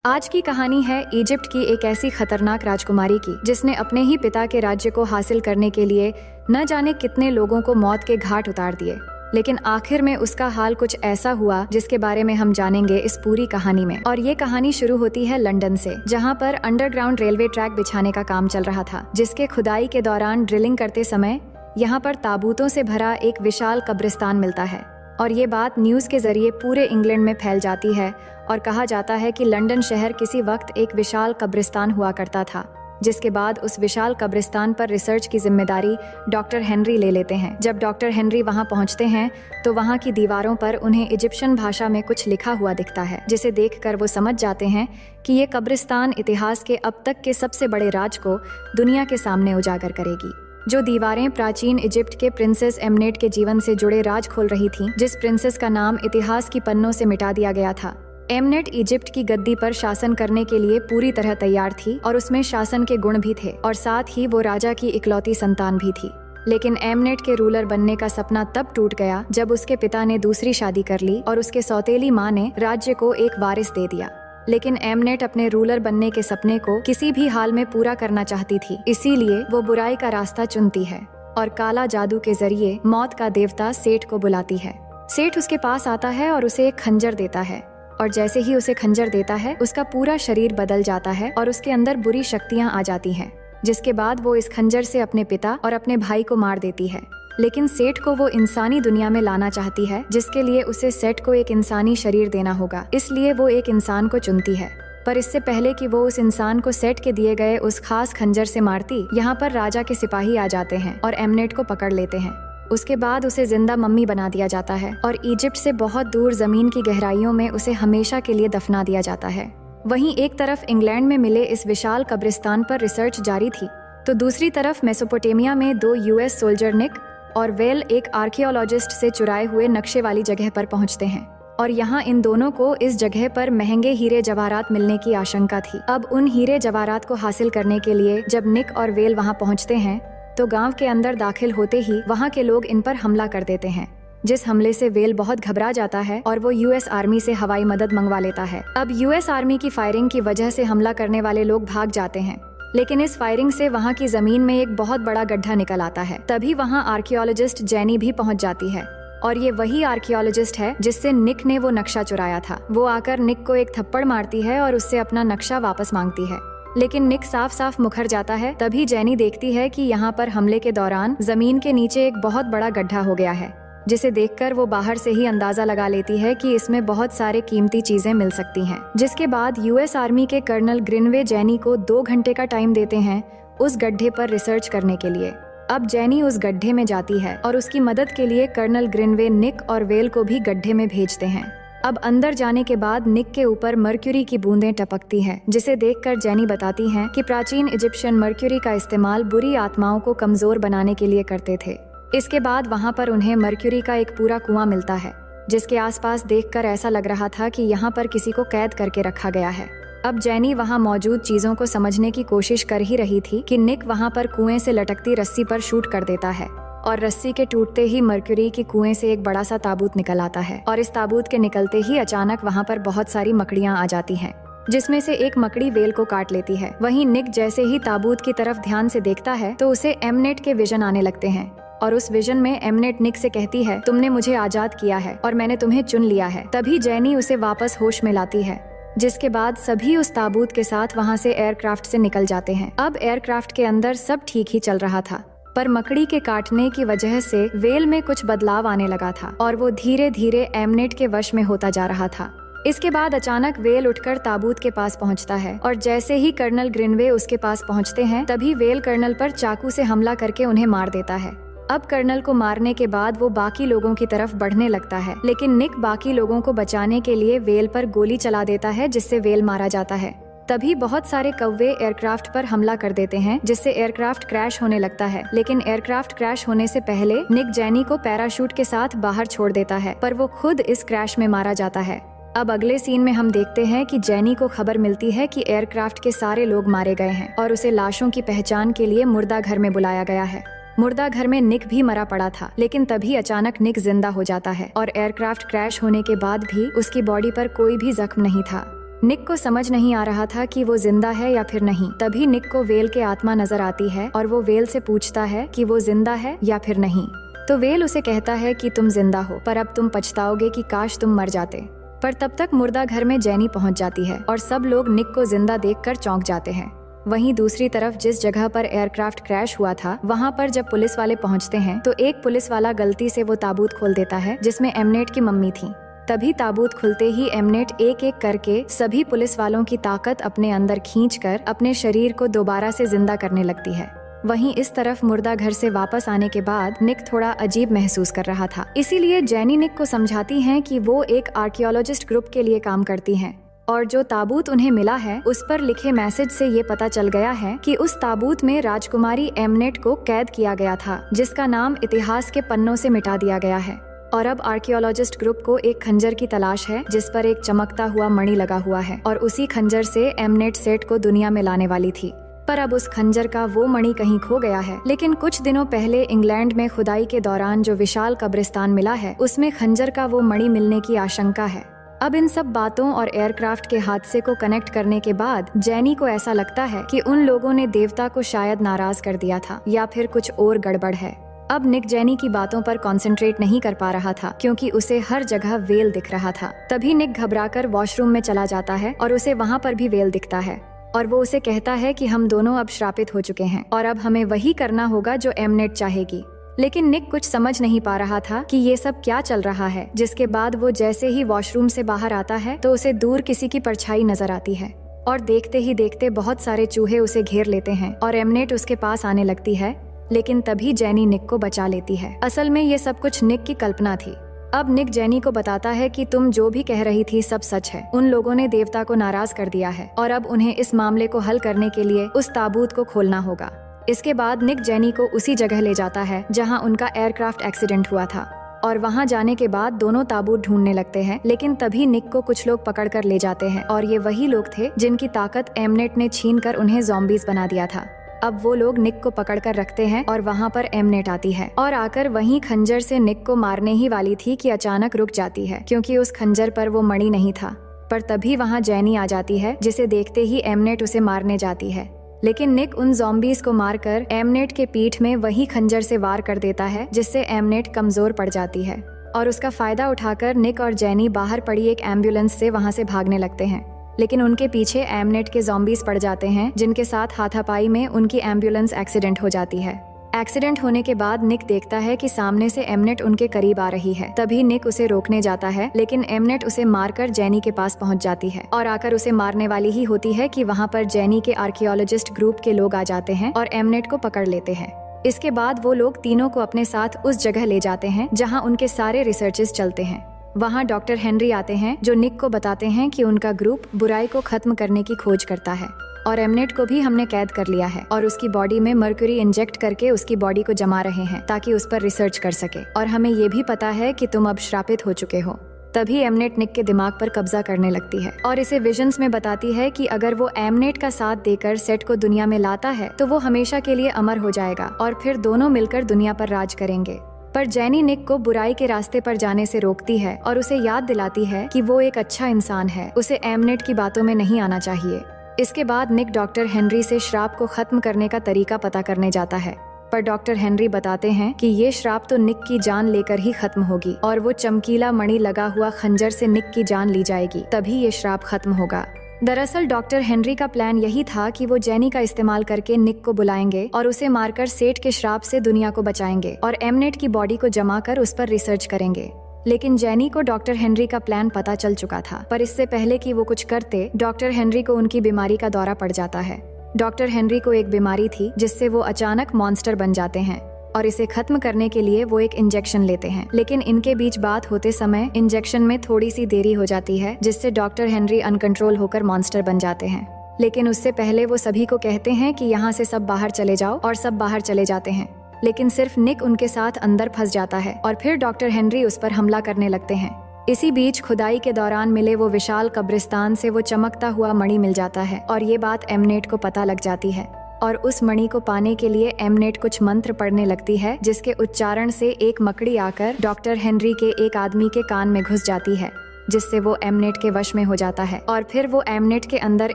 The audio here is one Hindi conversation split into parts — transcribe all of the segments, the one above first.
आज की कहानी है इजिप्ट की एक ऐसी खतरनाक राजकुमारी की जिसने अपने ही पिता के राज्य को हासिल करने के लिए न जाने कितने लोगों को मौत के घाट उतार दिए। लेकिन आखिर में उसका हाल कुछ ऐसा हुआ जिसके बारे में हम जानेंगे इस पूरी कहानी में। और ये कहानी शुरू होती है लंदन से, जहाँ पर अंडरग्राउंड रेलवे ट्रैक बिछाने का काम चल रहा था, जिसके खुदाई के दौरान ड्रिलिंग करते समय यहाँ पर ताबूतों से भरा एक विशाल कब्रिस्तान मिलता है। और ये बात न्यूज़ के जरिए पूरे इंग्लैंड में फैल जाती है और कहा जाता है कि लंदन शहर किसी वक्त एक विशाल कब्रिस्तान हुआ करता था। जिसके बाद उस विशाल कब्रिस्तान पर रिसर्च की जिम्मेदारी डॉक्टर हेनरी ले लेते हैं। जब डॉक्टर हेनरी वहां पहुंचते हैं तो वहां की दीवारों पर उन्हें इजिप्शियन भाषा में कुछ लिखा हुआ दिखता है, जिसे देखकर वो समझ जाते हैं कि ये कब्रिस्तान इतिहास के अब तक के सबसे बड़े राज को दुनिया के सामने उजागर करेगी। जो दीवारें प्राचीन इजिप्ट के प्रिंसेस एमनेट के जीवन से जुड़े राज खोल रही थीं, जिस प्रिंसेस का नाम इतिहास की पन्नों से मिटा दिया गया था। एमनेट इजिप्ट की गद्दी पर शासन करने के लिए पूरी तरह तैयार थी और उसमें शासन के गुण भी थे और साथ ही वो राजा की इकलौती संतान भी थी। लेकिन एमनेट के रूलर बनने का सपना तब टूट गया जब उसके पिता ने दूसरी शादी कर ली और उसके सौतेली माँ ने राज्य को एक वारिस दे दिया। लेकिन एमनेट अपने रूलर बनने के सपने को किसी भी हाल में पूरा करना चाहती थी, इसीलिए वो बुराई का रास्ता चुनती है और काला जादू के जरिए मौत का देवता सेठ को बुलाती है। सेठ उसके पास आता है और उसे एक खंजर देता है और जैसे ही उसे खंजर देता है उसका पूरा शरीर बदल जाता है और उसके अंदर बुरी शक्तियाँ आ जाती हैं। जिसके बाद वो इस खंजर से अपने पिता और अपने भाई को मार देती है। लेकिन सेठ को वो इंसानी दुनिया में लाना चाहती है, जिसके लिए उसे सेठ को एक इंसानी शरीर देना होगा, इसलिए वो एक इंसान को चुनती है। पर इससे पहले कि वो उस इंसान को सेठ के दिए गए उस खास खंजर से मारती, यहाँ पर राजा के सिपाही आ जाते हैं और एमनेट को पकड़ लेते हैं। उसके बाद उसे जिंदा मम्मी बना दिया जाता है और इजिप्ट से बहुत दूर जमीन की गहराइयों में उसे हमेशा के लिए दफना दिया जाता है। वहीं एक तरफ इंग्लैंड में मिले इस विशाल कब्रिस्तान पर रिसर्च जारी थी, तो दूसरी तरफ मेसोपोटामिया में 2 यूएस सोल्जर निक और वेल एक आर्कियोलॉजिस्ट से चुराए हुए नक्शे वाली जगह पर पहुंचते हैं और यहाँ इन दोनों को इस जगह पर महंगे हीरे जवाहरात मिलने की आशंका थी। अब उन हीरे जवाहरात को हासिल करने के लिए जब निक और वेल वहाँ पहुँचते हैं तो गांव के अंदर दाखिल होते ही वहाँ के लोग इन पर हमला कर देते हैं, जिस हमले से वेल बहुत घबरा जाता है और वो यूएस आर्मी से हवाई मदद मंगवा लेता है। अब यूएस आर्मी की फायरिंग की वजह से हमला करने वाले लोग भाग जाते हैं, लेकिन इस फायरिंग से वहाँ की जमीन में एक बहुत बड़ा गड्ढा निकल आता है। तभी वहाँ आर्कियोलॉजिस्ट जेनी भी पहुँच जाती है और ये वही आर्कियोलॉजिस्ट है जिससे निक ने वो नक्शा चुराया था। वो आकर निक को एक थप्पड़ मारती है और उससे अपना नक्शा वापस मांगती है, लेकिन निक साफ साफ मुकर जाता है। तभी जेनी देखती है कि यहाँ पर हमले के दौरान जमीन के नीचे एक बहुत बड़ा गड्ढा हो गया है, जिसे देखकर वो बाहर से ही अंदाजा लगा लेती है कि इसमें बहुत सारे कीमती चीजें मिल सकती हैं। जिसके बाद यूएस आर्मी के कर्नल ग्रिनवे जेनी को 2 घंटे का टाइम देते हैं उस गड्ढे पर रिसर्च करने के लिए। अब जेनी उस गड्ढे में जाती है और उसकी मदद के लिए कर्नल ग्रिनवे निक और वेल को भी गड्ढे में भेजते हैं। अब अंदर जाने के बाद निक के ऊपर मर्क्यूरी की बूंदें टपकती हैं, जिसे देखकर जेनी बताती हैं कि प्राचीन इजिप्शियन मर्क्यूरी का इस्तेमाल बुरी आत्माओं को कमजोर बनाने के लिए करते थे। इसके बाद वहाँ पर उन्हें मर्क्यूरी का एक पूरा कुआं मिलता है, जिसके आसपास देखकर ऐसा लग रहा था कि यहाँ पर किसी को कैद करके रखा गया है। अब जेनी वहाँ मौजूद चीजों को समझने की कोशिश कर ही रही थी कि निक वहाँ पर कुएं से लटकती रस्सी पर शूट कर देता है और रस्सी के टूटते ही मर्क्यूरी की कुएं से एक बड़ा सा ताबूत निकल आता है और इस ताबूत के निकलते ही अचानक वहाँ पर बहुत सारी मकड़ियाँ आ जाती हैं, जिसमें से एक मकड़ी वेल को काट लेती है। वहीं निक जैसे ही ताबूत की तरफ ध्यान से देखता है तो उसे एमनेट के विजन आने लगते हैं और उस विजन में एमनेट निक से कहती है, तुमने मुझे आजाद किया है और मैंने तुम्हें चुन लिया है। तभी जेनी उसे वापस होश में लाती है, जिसके बाद सभी उस ताबूत के साथ वहाँ से एयरक्राफ्ट से निकल जाते हैं। अब एयरक्राफ्ट के अंदर सब ठीक ही चल रहा था, पर मकड़ी के काटने की वजह से वेल में कुछ बदलाव आने लगा था और वो धीरे धीरे एमनेट के वश में होता जा रहा था। इसके बाद अचानक वेल उठकर ताबूत के पास पहुंचता है और जैसे ही कर्नल ग्रिनवे उसके पास पहुंचते हैं तभी वेल कर्नल पर चाकू से हमला करके उन्हें मार देता है। अब कर्नल को मारने के बाद वो बाकी लोगों की तरफ बढ़ने लगता है, लेकिन निक बाकी लोगों को बचाने के लिए वेल पर गोली चला देता है, जिससे वेल मारा जाता है। तभी बहुत सारे कौवे एयरक्राफ्ट पर हमला कर देते हैं, जिससे एयरक्राफ्ट क्रैश होने लगता है। लेकिन एयरक्राफ्ट क्रैश होने से पहले निक जेनी को पैराशूट के साथ बाहर छोड़ देता है, पर वो खुद इस क्रैश में मारा जाता है। अब अगले सीन में हम देखते हैं कि जेनी को खबर मिलती है कि एयरक्राफ्ट के सारे लोग मारे गए हैं और उसे लाशों की पहचान के लिए मुर्दा घर में बुलाया गया है। मुर्दा घर में निक भी मरा पड़ा था, लेकिन तभी अचानक निक जिंदा हो जाता है और एयरक्राफ्ट क्रैश होने के बाद भी उसकी बॉडी पर कोई भी जख्म नहीं था। निक को समझ नहीं आ रहा था कि वो जिंदा है या फिर नहीं। तभी निक को वेल के आत्मा नजर आती है और वो वेल से पूछता है कि वो जिंदा है या फिर नहीं। तो वेल उसे कहता है कि तुम जिंदा हो, पर अब तुम पछताओगे कि काश तुम मर जाते। पर तब तक मुर्दा घर में जेनी पहुंच जाती है और सब लोग निक को जिंदा देखकर चौंक जाते हैं। वहीं दूसरी तरफ जिस जगह पर एयरक्राफ्ट क्रैश हुआ था, वहां पर जब पुलिस वाले पहुंचते हैं तो एक पुलिस वाला गलती से वो ताबूत खोल देता है जिसमें एमनेट की मम्मी थी। तभी ताबूत खुलते ही एमनेट एक एक करके सभी पुलिस वालों की ताकत अपने अंदर खींचकर अपने शरीर को दोबारा से जिंदा करने लगती है। वहीं इस तरफ मुर्दा घर से वापस आने के बाद निक थोड़ा अजीब महसूस कर रहा था। इसीलिए जेनी निक को समझाती हैं कि वो एक आर्कियोलॉजिस्ट ग्रुप के लिए काम करती हैं और जो ताबूत उन्हें मिला है उस पर लिखे मैसेज से ये पता चल गया है कि उस ताबूत में राजकुमारी एमनेट को कैद किया गया था, जिसका नाम इतिहास के पन्नों से मिटा दिया गया है। और अब आर्कियोलॉजिस्ट ग्रुप को एक खंजर की तलाश है जिस पर एक चमकता हुआ मणि लगा हुआ है और उसी खंजर से एमनेट सेठ को दुनिया में लाने वाली थी। पर अब उस खंजर का वो मणि कहीं खो गया है। लेकिन कुछ दिनों पहले इंग्लैंड में खुदाई के दौरान जो विशाल कब्रिस्तान मिला है उसमें खंजर का वो मणि मिलने की आशंका है। अब इन सब बातों और एयरक्राफ्ट के हादसे को कनेक्ट करने के बाद जेनी को ऐसा लगता है कि उन लोगों ने देवता को शायद नाराज कर दिया था या फिर कुछ और गड़बड़ है। अब निक जेनी की बातों पर कंसंट्रेट नहीं कर पा रहा था क्योंकि उसे हर जगह वेल दिख रहा था। तभी निक घबराकर वॉशरूम में चला जाता है और उसे वहाँ पर भी वेल दिखता है और वो उसे कहता है कि हम दोनों अब श्रापित हो चुके हैं और अब हमें वही करना होगा जो एमनेट चाहेगी। लेकिन निक कुछ समझ नहीं पा रहा था कि ये सब क्या चल रहा है। जिसके बाद वो जैसे ही वॉशरूम से बाहर आता है तो उसे दूर किसी की परछाई नजर आती है और देखते ही देखते बहुत सारे चूहे उसे घेर लेते हैं और एमनेट उसके पास आने लगती है। लेकिन तभी जेनी निक को बचा लेती है। असल में ये सब कुछ निक की कल्पना थी। अब निक जेनी को बताता है कि तुम जो भी कह रही थी सब सच है। उन लोगों ने देवता को नाराज कर दिया है और अब उन्हें इस मामले को हल करने के लिए उस ताबूत को खोलना होगा। इसके बाद निक जेनी को उसी जगह ले जाता है जहां उनका एयरक्राफ्ट एक्सीडेंट हुआ था और वहां जाने के बाद दोनों ताबूत ढूंढने लगते हैं। लेकिन तभी निक को कुछ लोग पकड़ कर ले जाते हैं और ये वही लोग थे जिनकी ताकत एमनेट ने छीन कर उन्हें ज़ॉम्बीज बना दिया था। अब वो लोग निक को पकड़ कर रखते हैं और वहाँ पर एमनेट आती है और आकर वहीं खंजर से निक को मारने ही वाली थी कि अचानक रुक जाती है क्योंकि उस खंजर पर वो मणि नहीं था। पर तभी वहाँ जेनी आ जाती है जिसे देखते ही एमनेट उसे मारने जाती है। लेकिन निक उन ज़ॉम्बीज को मारकर एमनेट के पीठ में वही खंजर से वार कर देता है जिससे एमनेट कमजोर पड़ जाती है और उसका फायदा उठाकर निक और जेनी बाहर पड़ी एक एम्बुलेंस से वहाँ से भागने लगते हैं। लेकिन उनके पीछे एमनेट के ज़ॉम्बीज पड़ जाते हैं जिनके साथ हाथापाई में उनकी एम्बुलेंस एक्सीडेंट हो जाती है। एक्सीडेंट होने के बाद निक देखता है कि सामने से एमनेट उनके करीब आ रही है। तभी निक उसे रोकने जाता है लेकिन एमनेट उसे मारकर जेनी के पास पहुंच जाती है और आकर उसे मारने वाली ही होती है कि वहां पर जेनी के आर्कियोलॉजिस्ट ग्रुप के लोग आ जाते हैं और एमनेट को पकड़ लेते हैं। इसके बाद वो लोग तीनों को अपने साथ उस जगह ले जाते हैं जहाँ उनके सारे रिसर्चेस चलते हैं। वहाँ डॉक्टर हेनरी आते हैं जो निक को बताते हैं कि उनका ग्रुप बुराई को खत्म करने की खोज करता है और एमनेट को भी हमने कैद कर लिया है और उसकी बॉडी में मर्क्यूरी इंजेक्ट करके उसकी बॉडी को जमा रहे हैं ताकि उस पर रिसर्च कर सके। और हमें ये भी पता है कि तुम अब श्रापित हो चुके हो। तभी एमनेट निक के दिमाग पर कब्जा करने लगती है और इसे विजन्स में बताती है कि अगर वो एमनेट का साथ देकर सेट को दुनिया में लाता है तो वो हमेशा के लिए अमर हो जाएगा और फिर दोनों मिलकर दुनिया पर राज करेंगे। पर जेनी निक को बुराई के रास्ते पर जाने से रोकती है और उसे याद दिलाती है कि वो एक अच्छा इंसान है, उसे एमनेट की बातों में नहीं आना चाहिए। इसके बाद निक डॉक्टर हेनरी से श्राप को खत्म करने का तरीका पता करने जाता है, पर डॉक्टर हेनरी बताते हैं कि ये श्राप तो निक की जान लेकर ही खत्म होगी और वो चमकीला मणि लगा हुआ खंजर से निक की जान ली जाएगी, तभी ये श्राप खत्म होगा। दरअसल डॉक्टर हेनरी का प्लान यही था कि वो जेनी का इस्तेमाल करके निक को बुलाएंगे और उसे मारकर सेठ के श्राप से दुनिया को बचाएंगे और एमनेट की बॉडी को जमा कर उस पर रिसर्च करेंगे। लेकिन जेनी को डॉक्टर हेनरी का प्लान पता चल चुका था, पर इससे पहले कि वो कुछ करते डॉक्टर हेनरी को उनकी बीमारी का दौरा पड़ जाता है। डॉक्टर हेनरी को एक बीमारी थी जिससे वो अचानक मॉन्स्टर बन जाते हैं और इसे खत्म करने के लिए वो एक इंजेक्शन लेते हैं। लेकिन इनके बीच बात होते समय इंजेक्शन में थोड़ी सी देरी हो जाती है जिससे डॉक्टर हेनरी अनकंट्रोल होकर मॉन्स्टर बन जाते हैं। लेकिन उससे पहले वो सभी को कहते हैं कि यहाँ से सब बाहर चले जाओ और सब बाहर चले जाते हैं। लेकिन सिर्फ निक उनके साथ अंदर फंस जाता है और फिर डॉक्टर हेनरी उस पर हमला करने लगते हैं। इसी बीच खुदाई के दौरान मिले वो विशाल कब्रिस्तान से वो चमकता हुआ मणि मिल जाता है और ये बात एमनेट को पता लग जाती है और उस मणि को पाने के लिए एमनेट कुछ मंत्र पढ़ने लगती है जिसके उच्चारण से एक मकड़ी आकर डॉक्टर हेनरी के एक आदमी के कान में घुस जाती है जिससे वो एमनेट के वश में हो जाता है और फिर वो एमनेट के अंदर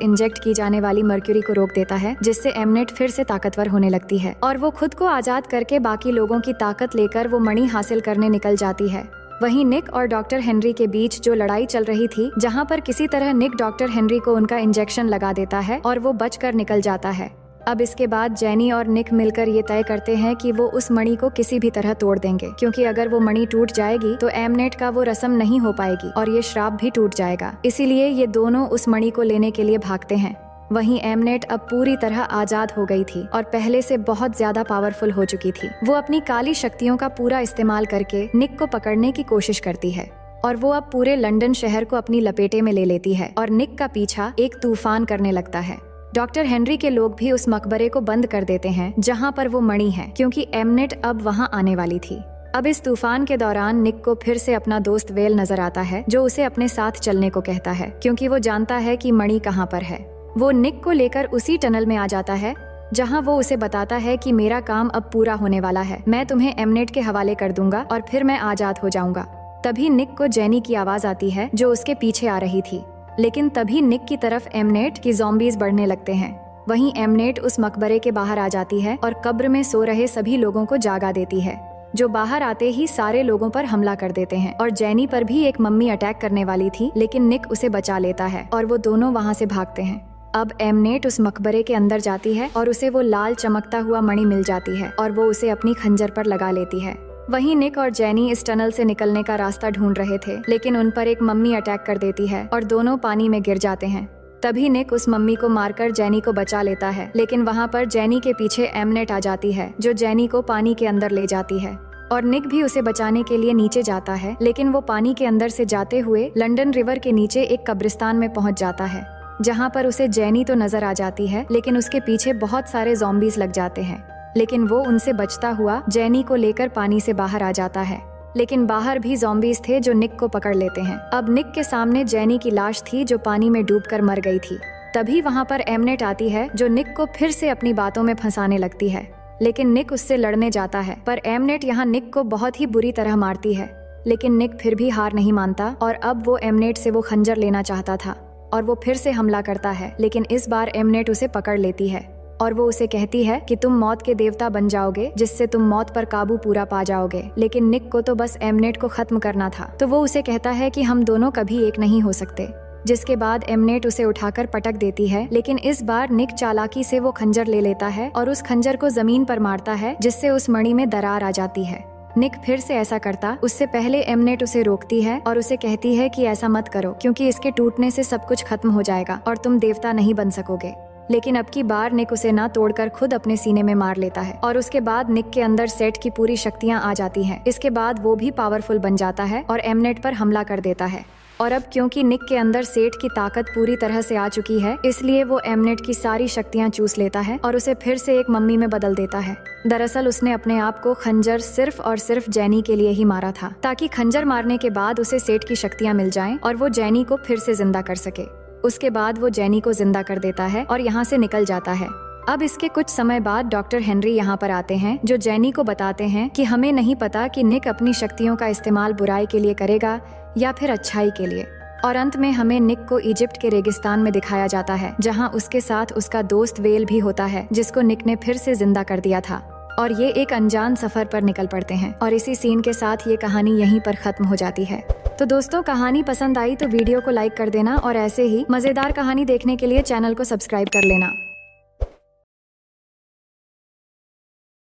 इंजेक्ट की जाने वाली मर्क्यूरी को रोक देता है, जिससे एमनेट फिर से ताकतवर होने लगती है और वो खुद को आजाद करके बाकी लोगों की ताकत लेकर वो मणि हासिल करने निकल जाती है। वहीं निक और डॉक्टर हेनरी के बीच जो लड़ाई चल रही थी, जहाँ पर किसी तरह निक डॉक्टर हेनरी को उनका इंजेक्शन लगा देता है और वो बचकर निकल जाता है। अब इसके बाद जेनी और निक मिलकर ये तय करते हैं कि वो उस मणि को किसी भी तरह तोड़ देंगे, क्योंकि अगर वो मणि टूट जाएगी तो एमनेट का वो रस्म नहीं हो पाएगी और ये श्राप भी टूट जाएगा। इसीलिए ये दोनों उस मणि को लेने के लिए भागते हैं। वहीं एमनेट अब पूरी तरह आजाद हो गई थी और पहले से बहुत ज्यादा पावरफुल हो चुकी थी। वो अपनी काली शक्तियों का पूरा इस्तेमाल करके निक को पकड़ने की कोशिश करती है और वो अब पूरे लंदन शहर को अपनी लपेटे में ले लेती है और निक का पीछा एक तूफान करने लगता है। डॉक्टर हेनरी के लोग भी उस मकबरे को बंद कर देते हैं जहाँ पर वो मणि है, क्योंकि एमनेट अब वहाँ आने वाली थी। अब इस तूफान के दौरान निक को फिर से अपना दोस्त वेल नजर आता है, जो उसे अपने साथ चलने को कहता है, क्योंकि वो जानता है कि मणि कहाँ पर है। वो निक को लेकर उसी टनल में आ जाता है जहाँ वो उसे बताता है कि मेरा काम अब पूरा होने वाला है, मैं तुम्हें एमनेट के हवाले कर दूंगा और फिर मैं आजाद हो जाऊंगा। तभी निक को जेनी की आवाज आती है जो उसके पीछे आ रही थी, लेकिन तभी निक की तरफ एमनेट की ज़ॉम्बीज बढ़ने लगते हैं। वहीं एमनेट उस मकबरे के बाहर आ जाती है और कब्र में सो रहे सभी लोगों को जागा देती है, जो बाहर आते ही सारे लोगों पर हमला कर देते हैं और जेनी पर भी एक मम्मी अटैक करने वाली थी, लेकिन निक उसे बचा लेता है और वो दोनों वहाँ से भागते हैं। अब एमनेट उस मकबरे के अंदर जाती है और उसे वो लाल चमकता हुआ मणि मिल जाती है और वो उसे अपनी खंजर पर लगा लेती है। वहीं निक और जेनी इस टनल से निकलने का रास्ता ढूंढ रहे थे, लेकिन उन पर एक मम्मी अटैक कर देती है और दोनों पानी में गिर जाते हैं। तभी निक उस मम्मी को मारकर जेनी को बचा लेता है, लेकिन वहाँ पर जेनी के पीछे एमनेट आ जाती है, जो जेनी को पानी के अंदर ले जाती है और निक भी उसे बचाने के लिए नीचे जाता है, लेकिन वो पानी के अंदर से जाते हुए लंदन रिवर के नीचे एक कब्रिस्तान में पहुँच जाता है, जहाँ पर उसे जेनी तो नजर आ जाती है, लेकिन उसके पीछे बहुत सारे ज़ॉम्बीज लग जाते हैं। लेकिन वो उनसे बचता हुआ जेनी को लेकर पानी से बाहर आ जाता है, लेकिन बाहर भी ज़ॉम्बीज थे जो निक को पकड़ लेते हैं। अब निक के सामने जेनी की लाश थी जो पानी में डूबकर मर गई थी। तभी वहाँ पर एमनेट आती है जो निक को फिर से अपनी बातों में फंसाने लगती है, लेकिन निक उससे लड़ने जाता है, पर एमनेट यहाँ निक को बहुत ही बुरी तरह मारती है। लेकिन निक फिर भी हार नहीं मानता और अब वो एमनेट से वो खंजर लेना चाहता था और वो फिर से हमला करता है, लेकिन इस बार एमनेट उसे पकड़ लेती है और वो उसे कहती है कि तुम मौत के देवता बन जाओगे, जिससे तुम मौत पर काबू पूरा पा जाओगे। लेकिन निक को तो बस एमनेट को खत्म करना था, तो वो उसे कहता है कि हम दोनों कभी एक नहीं हो सकते। जिसके बाद एमनेट उसे उठाकर पटक देती है, लेकिन इस बार निक चालाकी से वो खंजर ले लेता है और उस खंजर को जमीन पर मारता है, जिससे उस मणि में दरार आ जाती है। निक फिर से ऐसा करता उससे पहले एमनेट उसे रोकती है और उसे कहती है कि ऐसा मत करो, क्योंकि इसके टूटने से सब कुछ खत्म हो जाएगा और तुम देवता नहीं बन सकोगे। लेकिन अब की बार निक उसे ना तोड़कर खुद अपने सीने में मार लेता है और उसके बाद निक के अंदर सेट की पूरी शक्तियां आ जाती हैं। इसके बाद वो भी पावरफुल बन जाता है और एमनेट पर हमला कर देता है। और अब क्योंकि निक के अंदर सेट की ताकत पूरी तरह से आ चुकी है, इसलिए वो एमनेट की सारी शक्तियां चूस लेता है और उसे फिर से एक मम्मी में बदल देता है। दरअसल उसने अपने आप को खंजर सिर्फ और सिर्फ जेनी के लिए ही मारा था, ताकि खंजर मारने के बाद उसे सेट की शक्तियां मिल जाएं और वो जेनी को फिर से जिंदा कर सके। उसके बाद वो जेनी को जिंदा कर देता है और यहाँ से निकल जाता है। अब इसके कुछ समय बाद डॉक्टर हेनरी यहाँ पर आते हैं, जो जेनी को बताते हैं कि हमें नहीं पता कि निक अपनी शक्तियों का इस्तेमाल बुराई के लिए करेगा या फिर अच्छाई के लिए। और अंत में हमें निक को इजिप्ट के रेगिस्तान में दिखाया जाता है, जहाँ उसके साथ उसका दोस्त वेल भी होता है, जिसको निक ने फिर से जिंदा कर दिया था। और ये एक अनजान सफर पर निकल पड़ते हैं और इसी सीन के साथ ये कहानी यहीं पर खत्म हो जाती है। तो दोस्तों, कहानी पसंद आई तो वीडियो को लाइक कर देना और ऐसे ही मजेदार कहानी देखने के लिए चैनल को सब्सक्राइब कर लेना।